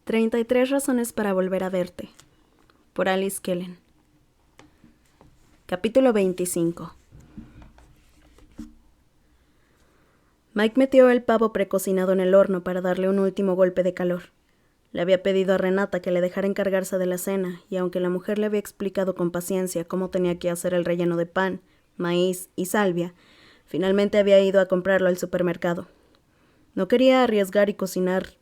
33 razones para volver a verte, por Alice Kellen. Capítulo 25. Mike metió el pavo precocinado en el horno para darle un último golpe de calor. Le había pedido a Renata que le dejara encargarse de la cena, y aunque la mujer le había explicado con paciencia cómo tenía que hacer el relleno de pan, maíz y salvia, finalmente había ido a comprarlo al supermercado. No quería arriesgar y cocinar.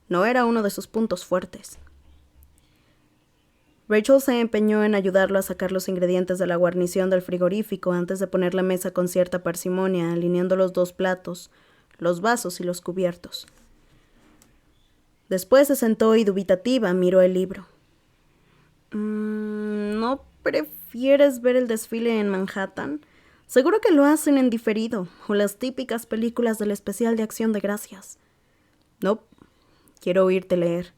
No era uno de sus puntos fuertes. Rachel se empeñó en ayudarlo a sacar los ingredientes de la guarnición del frigorífico antes de poner la mesa con cierta parsimonia, alineando los 2 platos, los vasos y los cubiertos. Después se sentó y dubitativa miró el libro. ¿No prefieres ver el desfile en Manhattan? Seguro que lo hacen en diferido, o las típicas películas del especial de Acción de Gracias. No, quiero oírte leer.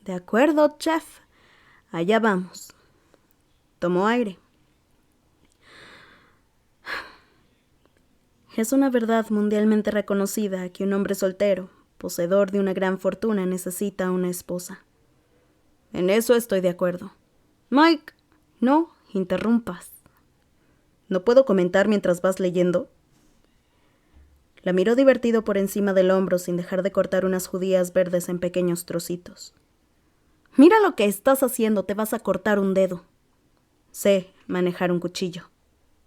De acuerdo, chef. Allá vamos. Tomó aire. Es una verdad mundialmente reconocida que un hombre soltero, poseedor de una gran fortuna, necesita una esposa. En eso estoy de acuerdo. Mike, no interrumpas. ¿No puedo comentar mientras vas leyendo? La miró divertido por encima del hombro sin dejar de cortar unas judías verdes en pequeños trocitos. Mira lo que estás haciendo, te vas a cortar un dedo. Sé manejar un cuchillo,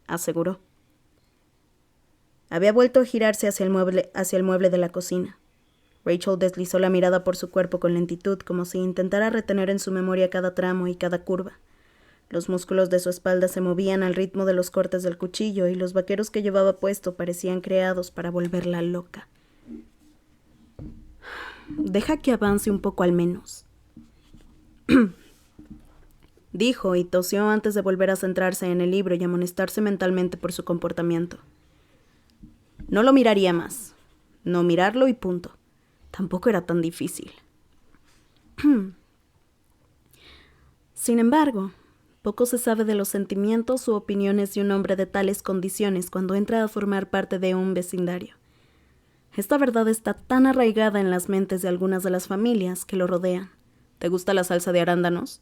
aseguró. Había vuelto a girarse hacia el mueble de la cocina. Rachel deslizó la mirada por su cuerpo con lentitud, como si intentara retener en su memoria cada tramo y cada curva. Los músculos de su espalda se movían al ritmo de los cortes del cuchillo y los vaqueros que llevaba puesto parecían creados para volverla loca. Deja que avance un poco al menos, dijo y tosió antes de volver a centrarse en el libro y amonestarse mentalmente por su comportamiento. No lo miraría más. No mirarlo y punto. Tampoco era tan difícil. Sin embargo, poco se sabe de los sentimientos u opiniones de un hombre de tales condiciones cuando entra a formar parte de un vecindario. Esta verdad está tan arraigada en las mentes de algunas de las familias que lo rodean. ¿Te gusta la salsa de arándanos?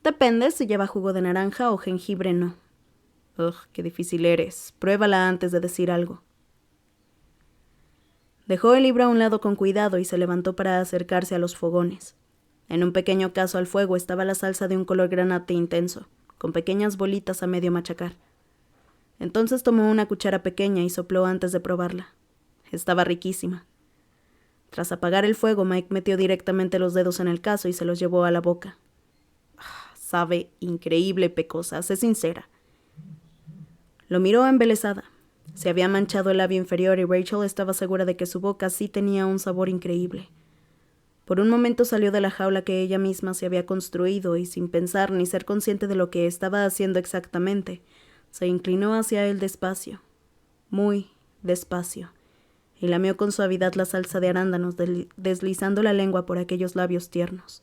Depende si lleva jugo de naranja o jengibre no. Ugh, qué difícil eres. Pruébala antes de decir algo. Dejó el libro a un lado con cuidado y se levantó para acercarse a los fogones. En un pequeño cazo al fuego estaba la salsa de un color granate intenso, con pequeñas bolitas a medio machacar. Entonces tomó una cuchara pequeña y sopló antes de probarla. Estaba riquísima. Tras apagar el fuego, Mike metió directamente los dedos en el cazo y se los llevó a la boca. Sabe increíble, pecosa, sé sincera. Lo miró embelesada. Se había manchado el labio inferior y Rachel estaba segura de que su boca sí tenía un sabor increíble. Por un momento salió de la jaula que ella misma se había construido y, sin pensar ni ser consciente de lo que estaba haciendo exactamente, se inclinó hacia él despacio, muy despacio, y lamió con suavidad la salsa de arándanos, deslizando la lengua por aquellos labios tiernos.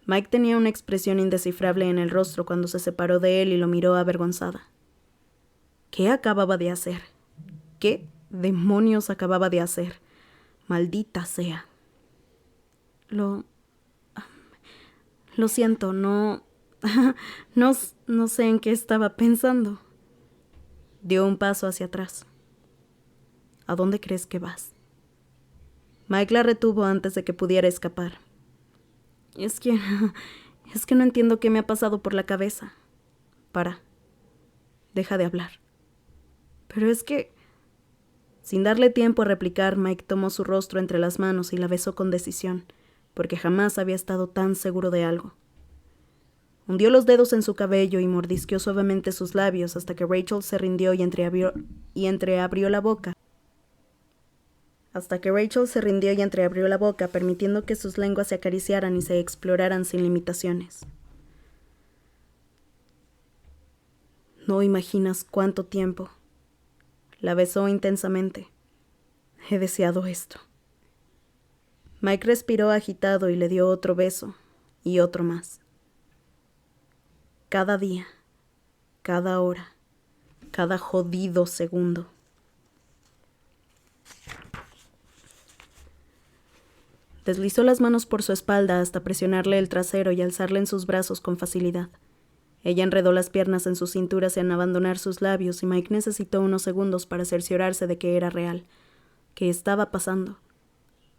Mike tenía una expresión indescifrable en el rostro cuando se separó de él y lo miró avergonzada. ¿Qué acababa de hacer? ¿Qué demonios acababa de hacer? Maldita sea. Lo siento, no sé en qué estaba pensando. Dio un paso hacia atrás. ¿A dónde crees que vas? Mike la retuvo antes de que pudiera escapar. Es que no entiendo qué me ha pasado por la cabeza. Para. Deja de hablar. Pero es que... Sin darle tiempo a replicar, Mike tomó su rostro entre las manos y la besó con decisión, porque jamás había estado tan seguro de algo. Hundió los dedos en su cabello y mordisqueó suavemente sus labios hasta que Rachel se rindió y entreabrió la boca. Permitiendo que sus lenguas se acariciaran y se exploraran sin limitaciones. No imaginas cuánto tiempo. La besó intensamente. He deseado esto. Mike respiró agitado y le dio otro beso, y otro más. Cada día, cada hora, cada jodido segundo. Deslizó las manos por su espalda hasta presionarle el trasero y alzarle en sus brazos con facilidad. Ella enredó las piernas en su cintura sin abandonar sus labios y Mike necesitó unos segundos para cerciorarse de que era real, que estaba pasando.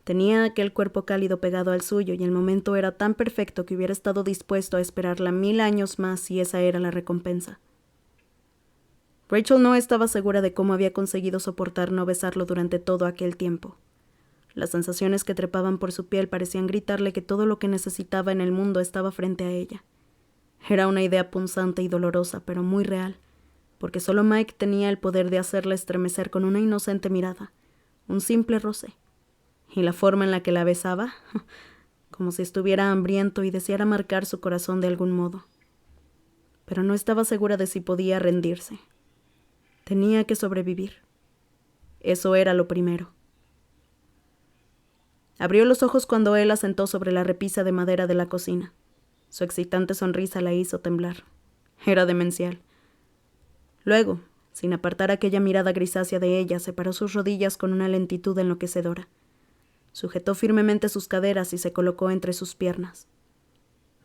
Tenía aquel cuerpo cálido pegado al suyo y el momento era tan perfecto que hubiera estado dispuesto a esperarla 1000 años más si esa era la recompensa. Rachel no estaba segura de cómo había conseguido soportar no besarlo durante todo aquel tiempo. Las sensaciones que trepaban por su piel parecían gritarle que todo lo que necesitaba en el mundo estaba frente a ella. Era una idea punzante y dolorosa, pero muy real, porque solo Mike tenía el poder de hacerla estremecer con una inocente mirada, un simple roce. Y la forma en la que la besaba, como si estuviera hambriento y deseara marcar su corazón de algún modo. Pero no estaba segura de si podía rendirse. Tenía que sobrevivir. Eso era lo primero. Abrió los ojos cuando él la sentó sobre la repisa de madera de la cocina. Su excitante sonrisa la hizo temblar. Era demencial. Luego, sin apartar aquella mirada grisácea de ella, separó sus rodillas con una lentitud enloquecedora. Sujetó firmemente sus caderas y se colocó entre sus piernas.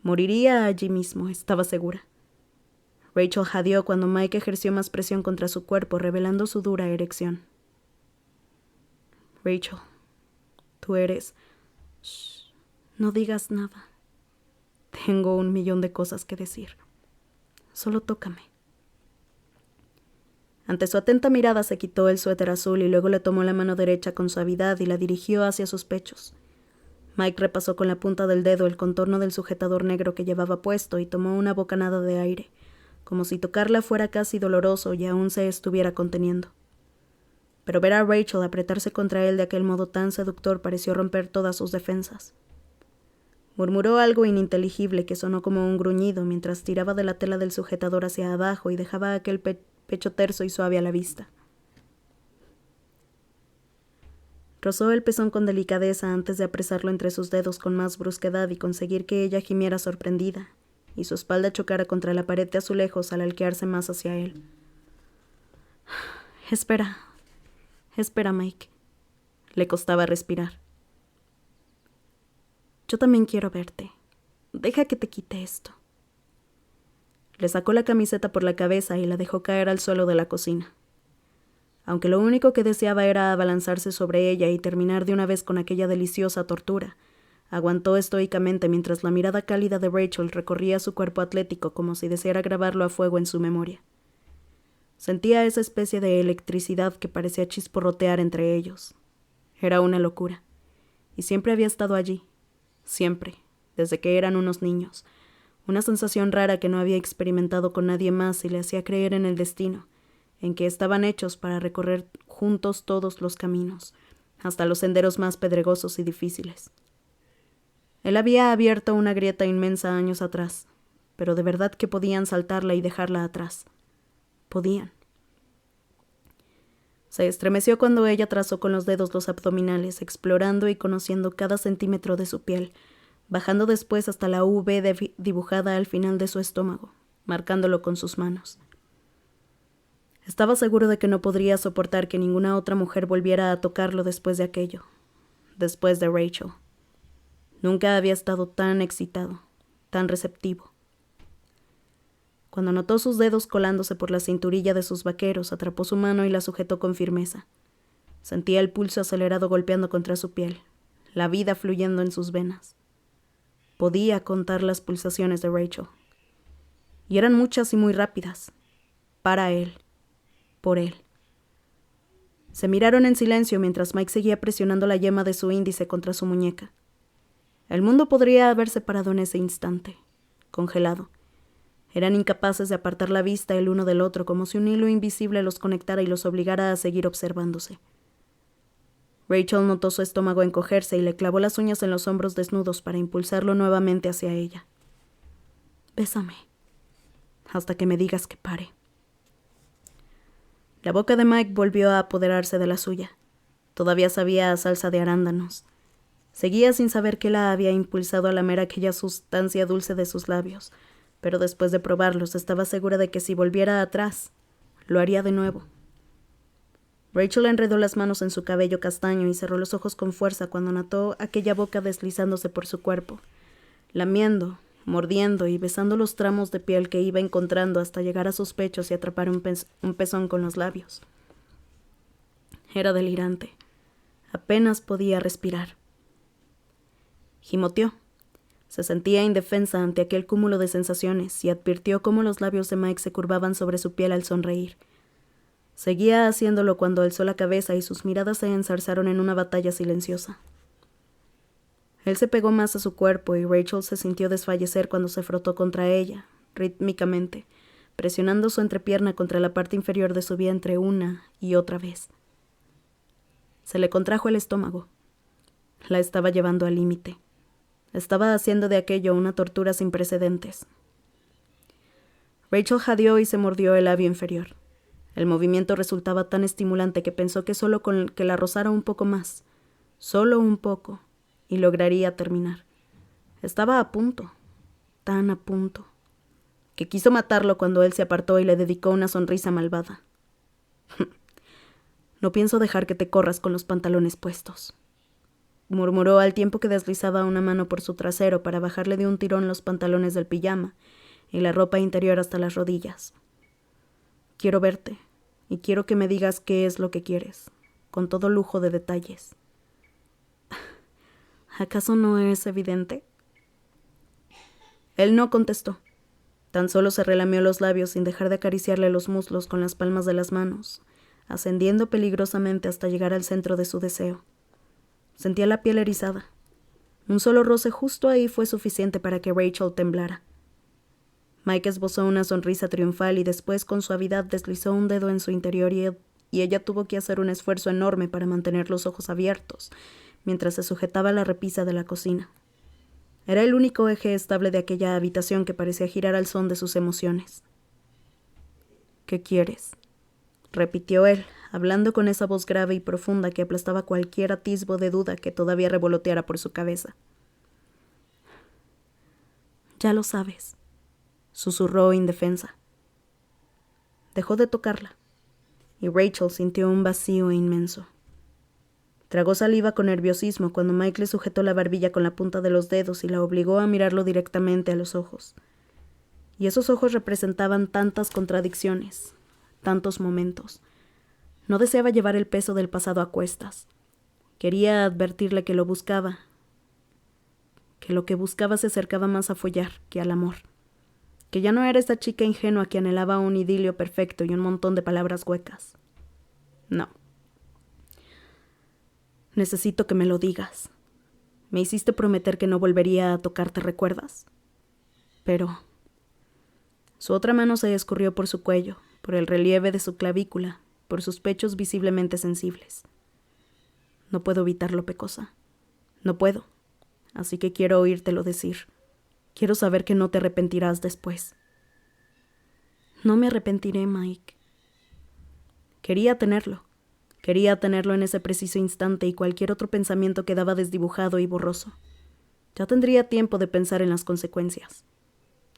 Moriría allí mismo, estaba segura. Rachel jadeó cuando Mike ejerció más presión contra su cuerpo, revelando su dura erección. Rachel, tú eres... Shh, no digas nada. Tengo 1.000.000 de cosas que decir. Solo tócame. Ante su atenta mirada se quitó el suéter azul y luego le tomó la mano derecha con suavidad y la dirigió hacia sus pechos. Mike repasó con la punta del dedo el contorno del sujetador negro que llevaba puesto y tomó una bocanada de aire, como si tocarla fuera casi doloroso y aún se estuviera conteniendo. Pero ver a Rachel apretarse contra él de aquel modo tan seductor pareció romper todas sus defensas. Murmuró algo ininteligible que sonó como un gruñido mientras tiraba de la tela del sujetador hacia abajo y dejaba aquel pecho terso y suave a la vista. Rozó el pezón con delicadeza antes de apresarlo entre sus dedos con más brusquedad y conseguir que ella gimiera sorprendida, y su espalda chocara contra la pared de azulejos al arquearse más hacia él. Espera, Mike. Le costaba respirar. Yo también quiero verte. Deja que te quite esto. Le sacó la camiseta por la cabeza y la dejó caer al suelo de la cocina. Aunque lo único que deseaba era abalanzarse sobre ella y terminar de una vez con aquella deliciosa tortura, aguantó estoicamente mientras la mirada cálida de Rachel recorría su cuerpo atlético como si deseara grabarlo a fuego en su memoria. Sentía esa especie de electricidad que parecía chisporrotear entre ellos. Era una locura. Y siempre había estado allí. Siempre, desde que eran unos niños. Una sensación rara que no había experimentado con nadie más y le hacía creer en el destino, en que estaban hechos para recorrer juntos todos los caminos, hasta los senderos más pedregosos y difíciles. Él había abierto una grieta inmensa años atrás, pero de verdad que podían saltarla y dejarla atrás. Podían. Se estremeció cuando ella trazó con los dedos los abdominales, explorando y conociendo cada centímetro de su piel, bajando después hasta la V dibujada al final de su estómago, marcándolo con sus manos. Estaba seguro de que no podría soportar que ninguna otra mujer volviera a tocarlo después de aquello, después de Rachel. Nunca había estado tan excitado, tan receptivo. Cuando notó sus dedos colándose por la cinturilla de sus vaqueros, atrapó su mano y la sujetó con firmeza. Sentía el pulso acelerado golpeando contra su piel, la vida fluyendo en sus venas. Podía contar las pulsaciones de Rachel. Y eran muchas y muy rápidas. Para él. Por él. Se miraron en silencio mientras Mike seguía presionando la yema de su índice contra su muñeca. El mundo podría haberse parado en ese instante, congelado. Eran incapaces de apartar la vista el uno del otro, como si un hilo invisible los conectara y los obligara a seguir observándose. Rachel notó su estómago encogerse y le clavó las uñas en los hombros desnudos para impulsarlo nuevamente hacia ella. Bésame, hasta que me digas que pare. La boca de Mike volvió a apoderarse de la suya. Todavía sabía a salsa de arándanos. Seguía sin saber qué la había impulsado a lamer aquella sustancia dulce de sus labios, pero después de probarlos estaba segura de que si volviera atrás, lo haría de nuevo. Rachel enredó las manos en su cabello castaño y cerró los ojos con fuerza cuando notó aquella boca deslizándose por su cuerpo, lamiendo, mordiendo y besando los tramos de piel que iba encontrando hasta llegar a sus pechos y atrapar un pezón con los labios. Era delirante. Apenas podía respirar. Gimoteó. Se sentía indefensa ante aquel cúmulo de sensaciones y advirtió cómo los labios de Mike se curvaban sobre su piel al sonreír. Seguía haciéndolo cuando alzó la cabeza y sus miradas se enzarzaron en una batalla silenciosa. Él se pegó más a su cuerpo y Rachel se sintió desfallecer cuando se frotó contra ella, rítmicamente, presionando su entrepierna contra la parte inferior de su vientre una y otra vez. Se le contrajo el estómago. La estaba llevando al límite. Estaba haciendo de aquello una tortura sin precedentes. Rachel jadeó y se mordió el labio inferior. El movimiento resultaba tan estimulante que pensó que solo con que la rozara un poco más, solo un poco, y lograría terminar. Estaba a punto, tan a punto, que quiso matarlo cuando él se apartó y le dedicó una sonrisa malvada. No pienso dejar que te corras con los pantalones puestos, murmuró al tiempo que deslizaba una mano por su trasero para bajarle de un tirón los pantalones del pijama y la ropa interior hasta las rodillas. Quiero verte, y quiero que me digas qué es lo que quieres, con todo lujo de detalles. ¿Acaso no es evidente? Él no contestó. Tan solo se relamió los labios sin dejar de acariciarle los muslos con las palmas de las manos, ascendiendo peligrosamente hasta llegar al centro de su deseo. Sentía la piel erizada. Un solo roce justo ahí fue suficiente para que Rachel temblara. Mike esbozó una sonrisa triunfal y después con suavidad deslizó un dedo en su interior y ella tuvo que hacer un esfuerzo enorme para mantener los ojos abiertos, mientras se sujetaba la repisa de la cocina. Era el único eje estable de aquella habitación que parecía girar al son de sus emociones. ¿Qué quieres?, repitió él, hablando con esa voz grave y profunda que aplastaba cualquier atisbo de duda que todavía revoloteara por su cabeza. Ya lo sabes, susurró indefensa. Dejó de tocarla, y Rachel sintió un vacío inmenso. Tragó saliva con nerviosismo cuando Mike le sujetó la barbilla con la punta de los dedos y la obligó a mirarlo directamente a los ojos. Y esos ojos representaban tantas contradicciones, tantos momentos. No deseaba llevar el peso del pasado a cuestas. Quería advertirle que lo buscaba, que lo que buscaba se acercaba más a follar que al amor, que ya no era esa chica ingenua que anhelaba un idilio perfecto y un montón de palabras huecas. No. Necesito que me lo digas. Me hiciste prometer que no volvería a tocarte, ¿recuerdas? Pero... Su otra mano se escurrió por su cuello, por el relieve de su clavícula, por sus pechos visiblemente sensibles. No puedo evitarlo, Pecosa. No puedo. Así que quiero oírtelo decir. Quiero saber que no te arrepentirás después. No me arrepentiré, Mike. Quería tenerlo en ese preciso instante y cualquier otro pensamiento quedaba desdibujado y borroso. Ya tendría tiempo de pensar en las consecuencias.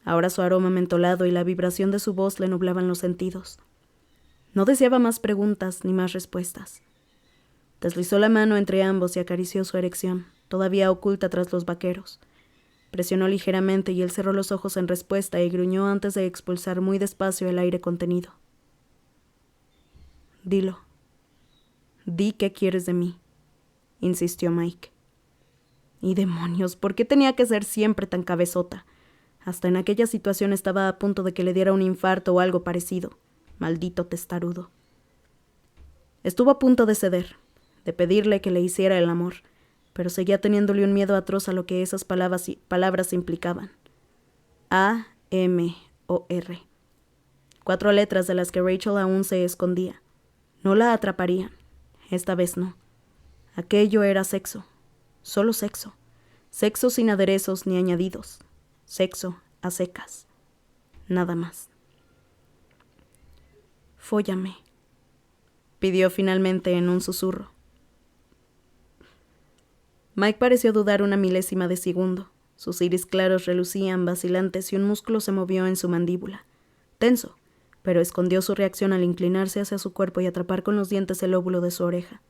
Ahora su aroma mentolado y la vibración de su voz le nublaban los sentidos. No deseaba más preguntas ni más respuestas. Deslizó la mano entre ambos y acarició su erección, todavía oculta tras los vaqueros. Presionó ligeramente y él cerró los ojos en respuesta y gruñó antes de expulsar muy despacio el aire contenido. Dilo. Di qué quieres de mí, insistió Mike. Y demonios, ¿por qué tenía que ser siempre tan cabezota? Hasta en aquella situación estaba a punto de que le diera un infarto o algo parecido. Maldito testarudo. Estuvo a punto de ceder, de pedirle que le hiciera el amor, pero seguía teniéndole un miedo atroz a lo que esas palabras implicaban. A-M-O-R. 4 letras de las que Rachel aún se escondía. No la atraparían. Esta vez no. Aquello era sexo. Solo sexo. Sexo sin aderezos ni añadidos. Sexo a secas. Nada más. Fóllame, pidió finalmente en un susurro. Mike pareció dudar una milésima de segundo. Sus iris claros relucían vacilantes y un músculo se movió en su mandíbula. Tenso, pero escondió su reacción al inclinarse hacia su cuerpo y atrapar con los dientes el lóbulo de su oreja.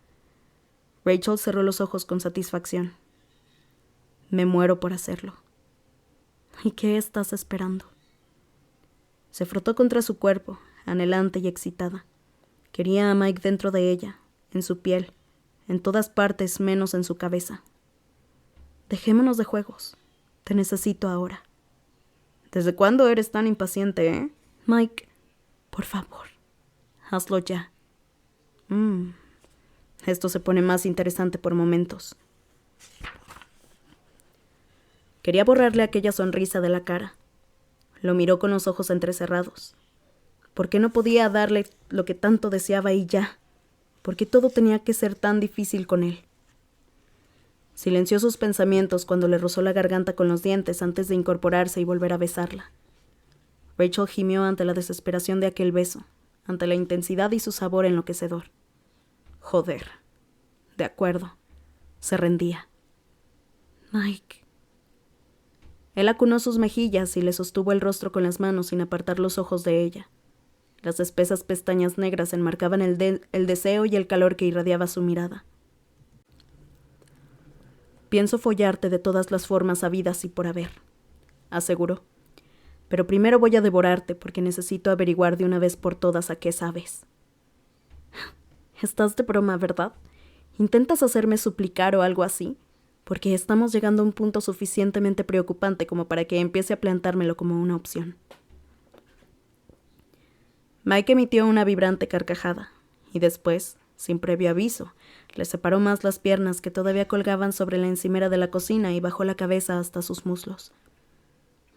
Rachel cerró los ojos con satisfacción. Me muero por hacerlo. ¿Y qué estás esperando? Se frotó contra su cuerpo, anhelante y excitada. Quería a Mike dentro de ella, en su piel, en todas partes menos en su cabeza. Dejémonos de juegos. Te necesito ahora. ¿Desde cuándo eres tan impaciente, eh? Mike, por favor, hazlo ya. Esto se pone más interesante por momentos. Quería borrarle aquella sonrisa de la cara. Lo miró con los ojos entrecerrados. ¿Por qué no podía darle lo que tanto deseaba y ya? ¿Por qué todo tenía que ser tan difícil con él? Silenció sus pensamientos cuando le rozó la garganta con los dientes antes de incorporarse y volver a besarla. Rachel gimió ante la desesperación de aquel beso, ante la intensidad y su sabor enloquecedor. Joder. De acuerdo. Se rendía. Mike. Él acunó sus mejillas y le sostuvo el rostro con las manos sin apartar los ojos de ella. Las espesas pestañas negras enmarcaban el deseo y el calor que irradiaba su mirada. Pienso follarte de todas las formas habidas y por haber, aseguró. Pero primero voy a devorarte porque necesito averiguar de una vez por todas a qué sabes. Estás de broma, ¿verdad? ¿Intentas hacerme suplicar o algo así? Porque estamos llegando a un punto suficientemente preocupante como para que empiece a plantármelo como una opción. Mike emitió una vibrante carcajada, y después, sin previo aviso, le separó más las piernas que todavía colgaban sobre la encimera de la cocina y bajó la cabeza hasta sus muslos.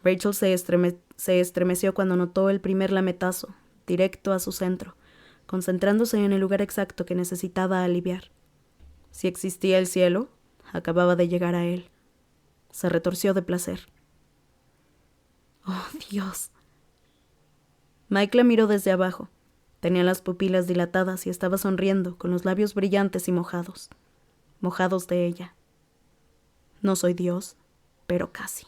Rachel se estremeció cuando notó el primer lametazo, directo a su centro, concentrándose en el lugar exacto que necesitaba aliviar. Si existía el cielo, acababa de llegar a él. Se retorció de placer. ¡Oh, Dios! Mike la miró desde abajo. Tenía las pupilas dilatadas y estaba sonriendo, con los labios brillantes y mojados. Mojados de ella. No soy Dios, pero casi.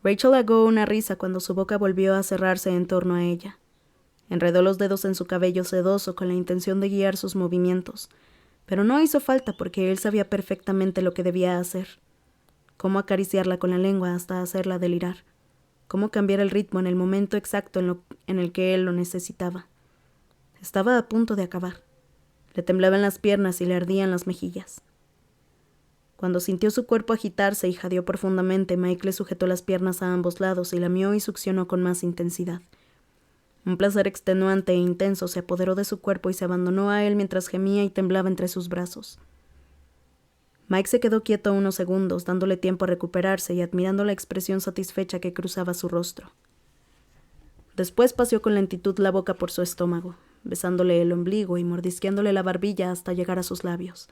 Rachel ahogó una risa cuando su boca volvió a cerrarse en torno a ella. Enredó los dedos en su cabello sedoso con la intención de guiar sus movimientos, pero no hizo falta porque él sabía perfectamente lo que debía hacer. Cómo acariciarla con la lengua hasta hacerla delirar. Cómo cambiar el ritmo en el momento exacto en el que él lo necesitaba. Estaba a punto de acabar. Le temblaban las piernas y le ardían las mejillas. Cuando sintió su cuerpo agitarse y jadeó profundamente, Mike le sujetó las piernas a ambos lados y lamió y succionó con más intensidad. Un placer extenuante e intenso se apoderó de su cuerpo y se abandonó a él mientras gemía y temblaba entre sus brazos. Mike se quedó quieto unos segundos, dándole tiempo a recuperarse y admirando la expresión satisfecha que cruzaba su rostro. Después paseó con lentitud la boca por su estómago, besándole el ombligo y mordisqueándole la barbilla hasta llegar a sus labios.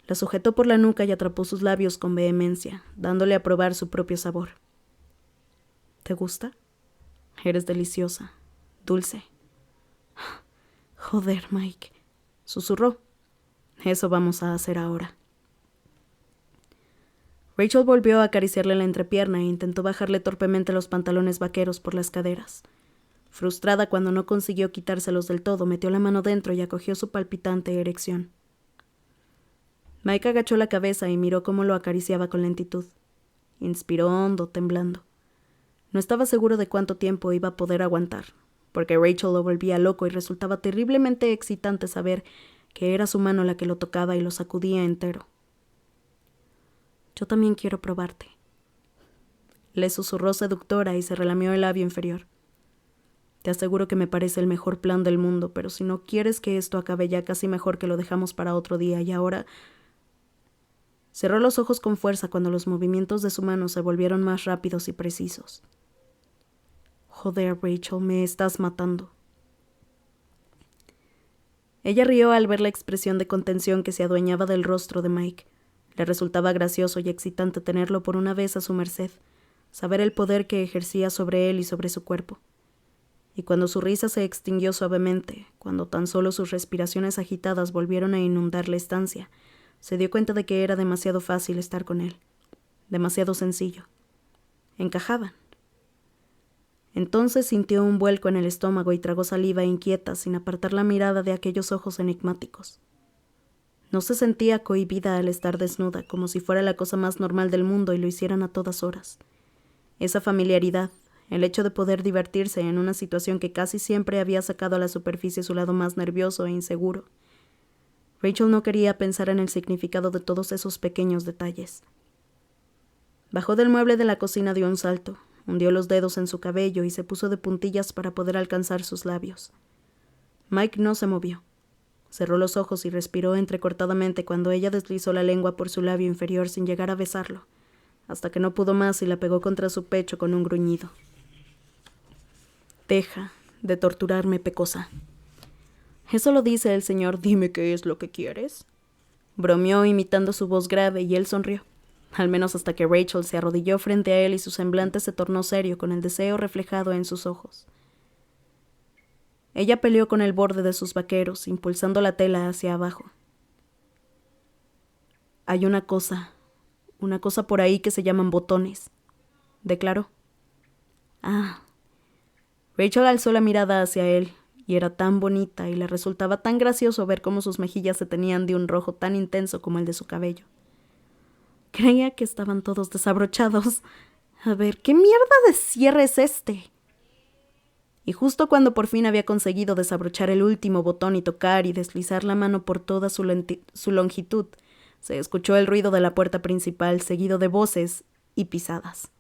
La sujetó por la nuca y atrapó sus labios con vehemencia, dándole a probar su propio sabor. ¿Te gusta? Eres deliciosa, dulce. Joder, Mike, susurró. Eso vamos a hacer ahora. Rachel volvió a acariciarle la entrepierna e intentó bajarle torpemente los pantalones vaqueros por las caderas. Frustrada cuando no consiguió quitárselos del todo, metió la mano dentro y acogió su palpitante erección. Mike agachó la cabeza y miró cómo lo acariciaba con lentitud. Inspiró hondo, temblando. No estaba seguro de cuánto tiempo iba a poder aguantar, porque Rachel lo volvía loco y resultaba terriblemente excitante saber que era su mano la que lo tocaba y lo sacudía entero. Yo también quiero probarte. Le susurró seductora y se relamió el labio inferior. Te aseguro que me parece el mejor plan del mundo, pero si no quieres que esto acabe ya, casi mejor que lo dejamos para otro día. Y ahora... Cerró los ojos con fuerza cuando los movimientos de su mano se volvieron más rápidos y precisos. Joder, Rachel, me estás matando. Ella rió al ver la expresión de contención que se adueñaba del rostro de Mike. Le resultaba gracioso y excitante tenerlo por una vez a su merced, saber el poder que ejercía sobre él y sobre su cuerpo. Y cuando su risa se extinguió suavemente, cuando tan solo sus respiraciones agitadas volvieron a inundar la estancia, se dio cuenta de que era demasiado fácil estar con él, demasiado sencillo. Encajaban. Entonces sintió un vuelco en el estómago y tragó saliva inquieta sin apartar la mirada de aquellos ojos enigmáticos. No se sentía cohibida al estar desnuda, como si fuera la cosa más normal del mundo y lo hicieran a todas horas. Esa familiaridad, el hecho de poder divertirse en una situación que casi siempre había sacado a la superficie su lado más nervioso e inseguro. Rachel no quería pensar en el significado de todos esos pequeños detalles. Bajó del mueble de la cocina de un salto, hundió los dedos en su cabello y se puso de puntillas para poder alcanzar sus labios. Mike no se movió. Cerró los ojos y respiró entrecortadamente cuando ella deslizó la lengua por su labio inferior sin llegar a besarlo, hasta que no pudo más y la pegó contra su pecho con un gruñido. Deja de torturarme, pecosa. ¿Eso lo dice el señor dime qué es lo que quieres? Bromeó imitando su voz grave y él sonrió, al menos hasta que Rachel se arrodilló frente a él y su semblante se tornó serio con el deseo reflejado en sus ojos. Ella peleó con el borde de sus vaqueros, impulsando la tela hacia abajo. Hay una cosa por ahí que se llaman botones, declaró. Ah. Rachel alzó la mirada hacia él, y era tan bonita y le resultaba tan gracioso ver cómo sus mejillas se teñían de un rojo tan intenso como el de su cabello. Creía que estaban todos desabrochados. A ver, ¿qué mierda de cierre es este? Y justo cuando por fin había conseguido desabrochar el último botón y tocar y deslizar la mano por toda su longitud, se escuchó el ruido de la puerta principal seguido de voces y pisadas.